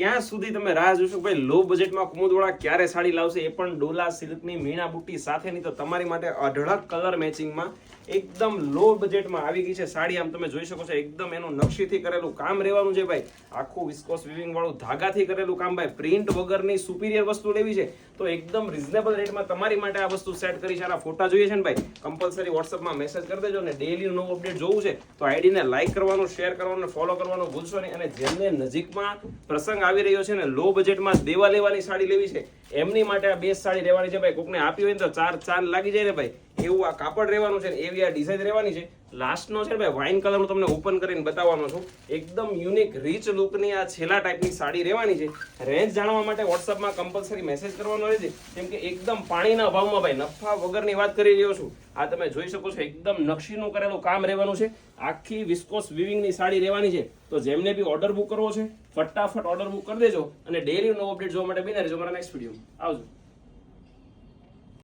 ક્યાં સુધી તમે રાહ જોશો ભાઈ લો બજેટમાં કુમુદવાળા ક્યારે સાડી લાવશે, એ પણ ડોલા સિલ્કની મીણા બુટ્ટી સાથેની. તો તમારી માટે અઢળક કલર મેચિંગમાં એકદમ લો બજેટમાં આવી ગઈ છે સાડી. આમ તમે જોઈ શકો છો એકદમ એનું નકશીથી કરેલું કામ રહેવાનું છે ભાઈ, આખું વિસ્કોસ વિવિંગ વાળું ધાગાથી કરેલું કામ ભાઈ. પ્રિન્ટ વગરની સુપીરિયર વસ્તુ લેવી છે તો એકદમ રિઝનેબલ રેટમાં તમારી માટે આ વસ્તુ સેટ કરી છે. આના ફોટા જોઈએ છે ને ભાઈ, કમ્પલસરી વોટ્સઅપમાં મેસેજ કરી દેજો. અને ડેઈલી નવું અપડેટ જોવું છે તો આઈડીને લાઈક કરવાનું, શેર કરવાનું, ફોલો કરવાનું ભૂલશો નહીં. અને જેમને નજીકમાં પ્રસંગ આવી રહ્યો છે ને લો બજેટમાં દેવા લેવાની સાડી લેવી છે એમની માટે આ બેસ્ટ સાડી રહેવાની છે ભાઈ. કોકને આપી હોય ને તો ચાર ચાંદ લાગી જાય ને ભાઈ, એવું આ કાપડ રહેવાનું છે ને એવી આ ડિઝાઇન રહેવાની છે. લાસ્ટનો છે ભાઈ વાઇન કલર હું તમને ઓપન કરીને બતાવવાનો છું. એકદમ યુનિક રીચ લુકની આ છેલ્લા ટાઈપની સાડી રહેવાની છે. રેન્જ જાણવા માટે વોટ્સઅપમાં કમ્પલસરી મેસેજ કરવાનો રહેશે, કેમ કે એકદમ પાણીના ભાવમાં ભાઈ નફા વગરની વાત કરી રહ્યો છું. આ તમે જોઈ શકો છો એકદમ નકશીનું કરેલું કામ રહેવાનું છે. આખી વિસ્કોસ વિવિંગની સાડી રહેવાની છે. તો જેમને બી ઓર્ડર બુક કરવો છે ફટાફટ ઓર્ડર બુક કરી દેજો. અને ડેલી નો અપડેટ જોવા માટે બિના રહેજો મારા નેક્સ્ટ વિડીયો. આવજો.